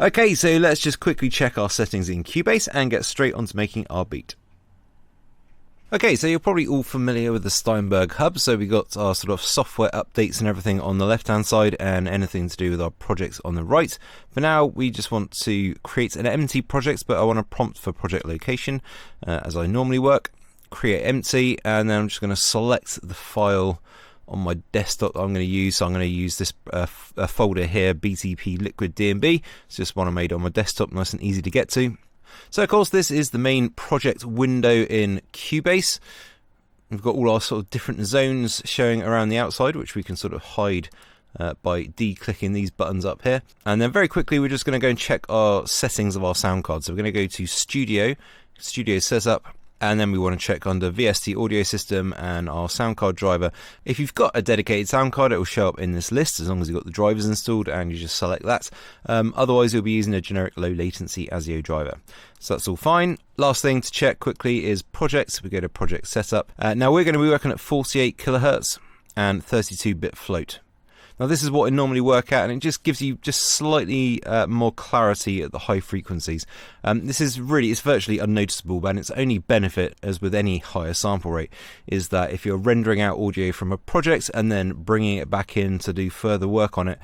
Okay, so let's just quickly check our settings in Cubase and get straight onto making our beat. Okay, so you're probably all familiar with the Steinberg hub, so we got our sort of software updates and everything on the left hand side and anything to do with our projects on the right. For now, we just want to create an empty project, but I want a prompt for project location as I normally work. Create empty, and then I'm just going to select the file on my desktop that I'm going to use. So I'm going to use this folder here, BTP Liquid DnB. It's just one I made on my desktop, nice and easy to get to. So of course this is the main project window in Cubase. We've got all our sort of different zones showing around the outside, which we can sort of hide by de-clicking these buttons up here. And then very quickly we're just going to go and check our settings of our sound card. So we're going to go to Studio Setup, and then we want to check under VST audio system and our sound card driver. If you've got a dedicated sound card, it will show up in this list as long as you've got the drivers installed and you just select that. Otherwise, you'll be using a generic low latency ASIO driver. So that's all fine. Last thing to check quickly is projects. We go to project setup. Now we're going to be working at 48 kilohertz and 32-bit float. Now this is what I normally work at, and it just gives you just slightly more clarity at the high frequencies. This is really, it's virtually unnoticeable, but its only benefit, as with any higher sample rate, is that if you're rendering out audio from a project and then bringing it back in to do further work on it,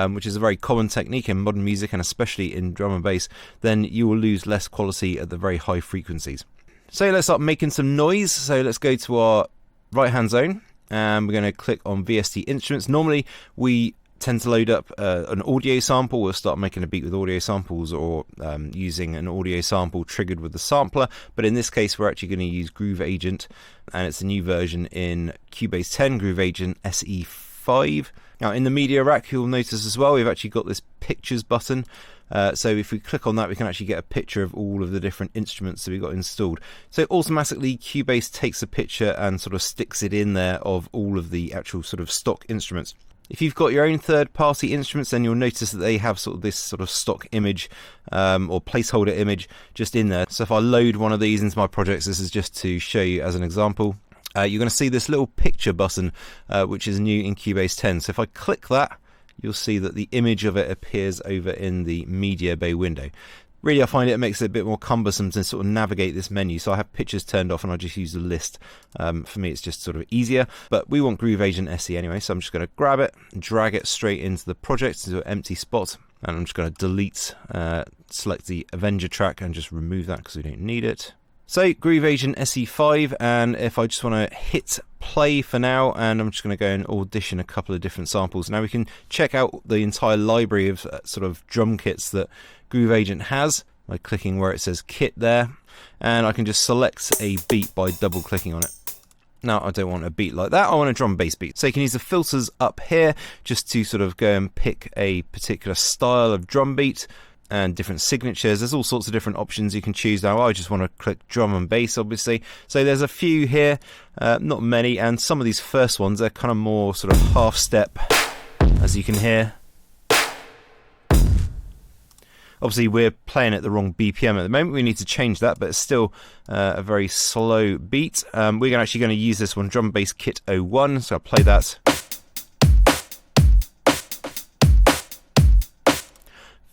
which is a very common technique in modern music and especially in drum and bass, then you will lose less quality at the very high frequencies. So let's start making some noise. So let's go to our right hand zone. And we're going to click on VST instruments. Normally we tend to load up an audio sample. We'll start making a beat with audio samples, or using an audio sample triggered with the sampler, but in this case we're actually going to use Groove Agent, and it's a new version in Cubase 10, Groove Agent SE5. Now in the media rack you'll notice as well we've actually got this pictures button. So if we click on that, we can actually get a picture of all of the different instruments that we've got installed. So automatically Cubase takes a picture and sort of sticks it in there of all of the actual sort of stock instruments. If you've got your own third-party instruments, then you'll notice that they have sort of this sort of stock image or placeholder image just in there. So if I load one of these into my projects, this is just to show you as an example. You're going to see this little picture button, which is new in Cubase 10. So if I click that, you'll see that the image of it appears over in the media bay window. Really, I find it makes it a bit more cumbersome to sort of navigate this menu, so I have pictures turned off and I just use the list. For me, it's just sort of easier, but we want Groove Agent SE anyway, so I'm just going to grab it, drag it straight into the project, into an empty spot, and I'm just going to delete, select the Avenger track and just remove that because we don't need it. So Groove Agent SE5, and if I just want to hit play for now, and I'm just going to go and audition a couple of different samples. Now we can check out the entire library of sort of drum kits that Groove Agent has by clicking where it says kit there, and I can just select a beat by double clicking on it. Now I don't want a beat like that, I want a drum bass beat. So you can use the filters up here just to sort of go and pick a particular style of drum beat and different signatures. There's all sorts of different options you can choose. Now I just want to click drum and bass, obviously. So there's a few here, not many, and some of these first ones, they're kind of more sort of half step, as you can hear. Obviously we're playing at the wrong BPM at the moment, we need to change that, but it's still a very slow beat. We're actually going to use this one, Drum Bass Kit 01, so I'll play that.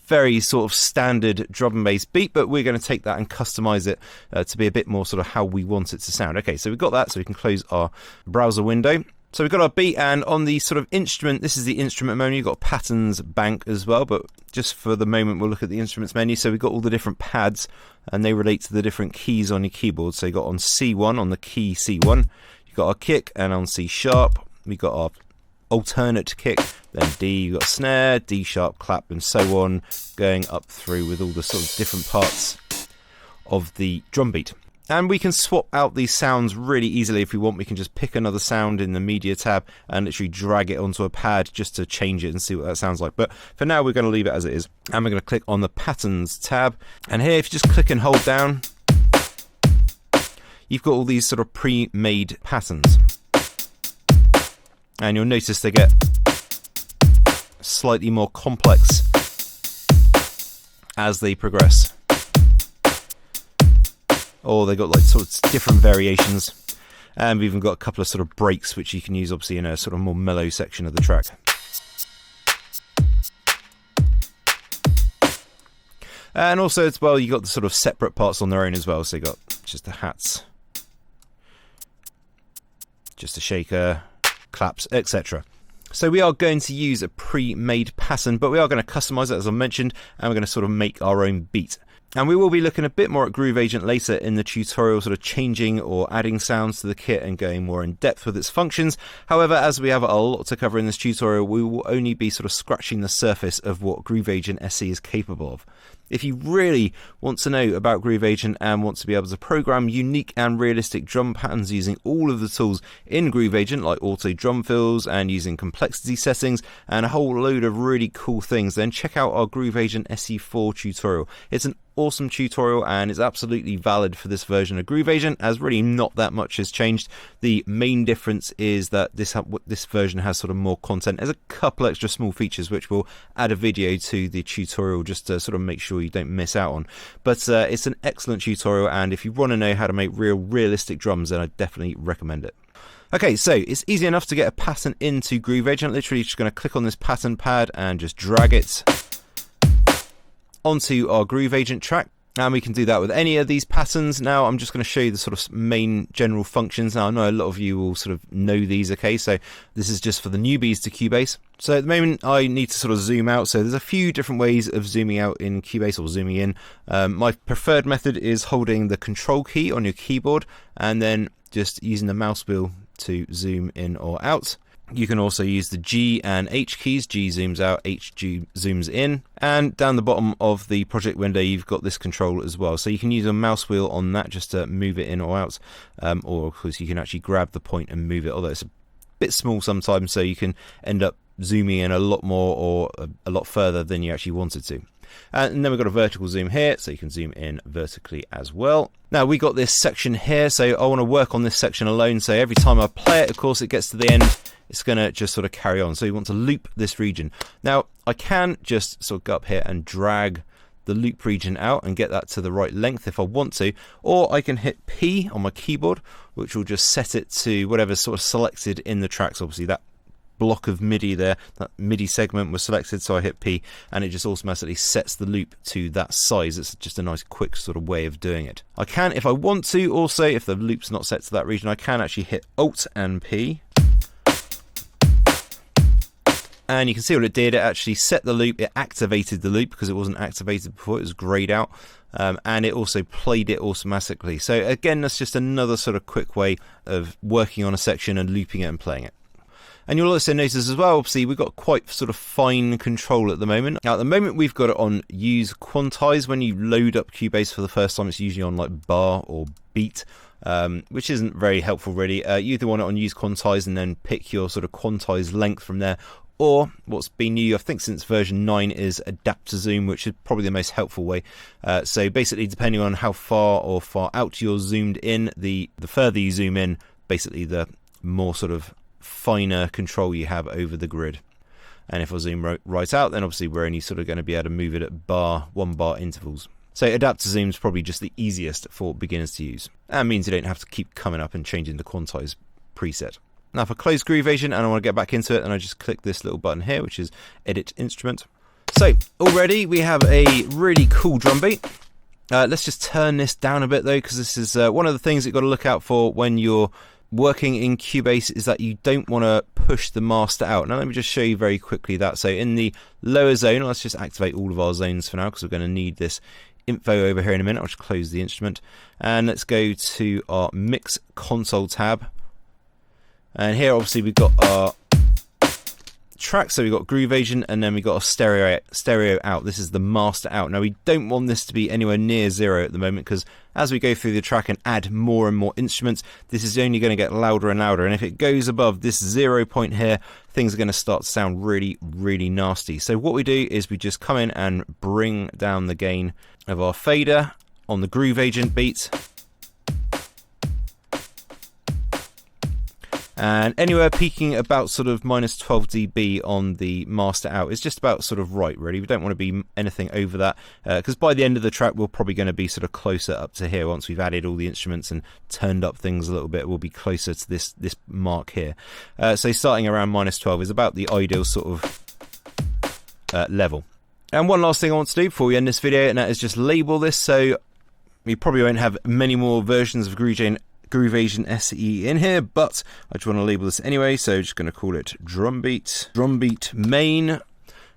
Very sort of standard drum and bass beat, but we're going to take that and customize it to be a bit more sort of how we want it to sound. Okay, so we've got that, so we can close our browser window. So we've got our beat, and on the sort of instrument, this is the instrument menu. You've got patterns bank as well, but just for the moment we'll look at the instruments menu. So we've got all the different pads, and they relate to the different keys on your keyboard. So you've got on C1, on the key C1, you've got our kick, and on C sharp we've got our alternate kick, then D, you've got snare, D sharp, clap, and so on, going up through with all the sort of different parts of the drum beat. And we can swap out these sounds really easily if we want. We can just pick another sound in the media tab and literally drag it onto a pad just to change it and see what that sounds like. But for now we're going to leave it as it is, and we're going to click on the patterns tab, and here if you just click and hold down, you've got all these sort of pre-made patterns. And you'll notice they get slightly more complex as they progress. Or they've got like sort of different variations. And we've even got a couple of sort of breaks which you can use obviously in a sort of more mellow section of the track. And also as well, you got the sort of separate parts on their own as well. So you got just the hats, just a shaker, claps, etc. So we are going to use a pre-made pattern, but we are going to customize it, as I mentioned, and we're going to sort of make our own beat. And we will be looking a bit more at Groove Agent later in the tutorial, sort of changing or adding sounds to the kit and going more in depth with its functions. However, as we have a lot to cover in this tutorial, we will only be sort of scratching the surface of what Groove Agent SE is capable of. If you really want to know about Groove Agent and want to be able to program unique and realistic drum patterns using all of the tools in Groove Agent, like auto drum fills and using complexity settings and a whole load of really cool things, then check out our Groove Agent SE4 tutorial. It's an awesome tutorial and it's absolutely valid for this version of Groove Agent, as really not that much has changed. The main difference is that this version has sort of more content. There's a couple extra small features which we'll add a video to the tutorial just to sort of make sure you don't miss out on. But it's an excellent tutorial, and if you want to know how to make realistic drums, then I definitely recommend it. Okay, so it's easy enough to get a pattern into Groove Agent. Literally just going to click on this pattern pad and just drag it onto our Groove Agent track, and we can do that with any of these patterns. Now I'm just going to show you the sort of main general functions. Now I know a lot of you will sort of know these, okay, so this is just for the newbies to Cubase. So at the moment I need to sort of zoom out, so there's a few different ways of zooming out in Cubase or zooming in. My preferred method is holding the control key on your keyboard and then just using the mouse wheel to zoom in or out. You can also use the G and H keys. G zooms out, H zooms in. And down the bottom of the project window, you've got this control as well. So you can use a mouse wheel on that just to move it in or out. Or of course you can actually grab the point and move it, although it's a bit small sometimes, so you can end up zooming in a lot more or a lot further than you actually wanted to. And then we've got a vertical zoom here, so you can zoom in vertically as well. Now we got this section here, so I want to work on this section alone. So every time I play it, of course, it gets to the end, it's going to just sort of carry on. So you want to loop this region. Now I can just sort of go up here and drag the loop region out and get that to the right length if I want to, or I can hit P on my keyboard, which will just set it to whatever's sort of selected in the tracks. Obviously that block of MIDI there, that MIDI segment was selected, so I hit P and it just automatically sets the loop to that size. It's just a nice quick sort of way of doing it. I can, if I want to, also if the loop's not set to that region, I can actually hit Alt and P. And you can see what it did. It actually set the loop, it activated the loop because it wasn't activated before, it was grayed out. And it also played it automatically. So again, that's just another sort of quick way of working on a section and looping it and playing it. And you'll also notice as well, obviously, we've got quite sort of fine control at the moment. Now, at the moment, we've got it on Use Quantize. When you load up Cubase for the first time, it's usually on like bar or beat, which isn't very helpful, really. You either want it on Use Quantize and then pick your sort of quantize length from there, or what's been new, I think since version 9, is Adapt to Zoom, which is probably the most helpful way. So basically, depending on how far or far out you're zoomed in, the further you zoom in, basically the more sort of finer control you have over the grid. And if I zoom right out, then obviously we're only sort of going to be able to move it at 1 bar intervals. So Adapt to Zoom is probably just the easiest for beginners to use. And means you don't have to keep coming up and changing the quantize preset. Now if I close Groove Agent and I want to get back into it, and I just click this little button here, which is Edit Instrument. So already we have a really cool drum beat. Let's just turn this down a bit though, because this is one of the things you've got to look out for when you're working in Cubase, is that you don't want to push the master out. Now let me just show you very quickly that. So in the lower zone, let's just activate all of our zones for now, because we're going to need this info over here in a minute. I'll just close the instrument and let's go to our Mix Console tab. And here obviously we've got our tracks, so we've got Groove Agent and then we've got a stereo out. This is the master out. Now we don't want this to be anywhere near 0 at the moment, because as we go through the track and add more and more instruments, this is only going to get louder and louder, and if it goes above this 0 point here, things are going to start to sound really, really nasty. So what we do is we just come in and bring down the gain of our fader on the Groove Agent beat. And anywhere peaking about sort of minus 12 dB on the master out is just about sort of right, really. We don't want to be anything over that, because by the end of the track we're probably going to be sort of closer up to here. Once we've added all the instruments and turned up things a little bit, we'll be closer to this mark here. So starting around minus 12 is about the ideal sort of level. And one last thing I want to do before we end this video, and that is just label this, so we probably won't have many more versions of Grooveagent SE in here, but I just want to label this anyway, so just going to call it drumbeat main.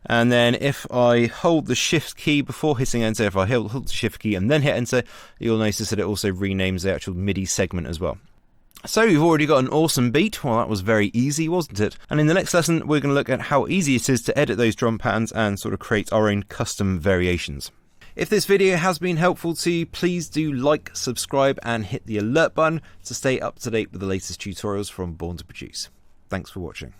And then if I hold the shift key before hitting enter, if I hold the shift key and then hit enter, you'll notice that it also renames the actual MIDI segment as well. So we've already got an awesome beat. Well, that was very easy, wasn't it? And in the next lesson, we're going to look at how easy it is to edit those drum patterns and sort of create our own custom variations. If this video has been helpful to you, please do like, subscribe, and hit the alert button to stay up to date with the latest tutorials from Born to Produce. Thanks for watching.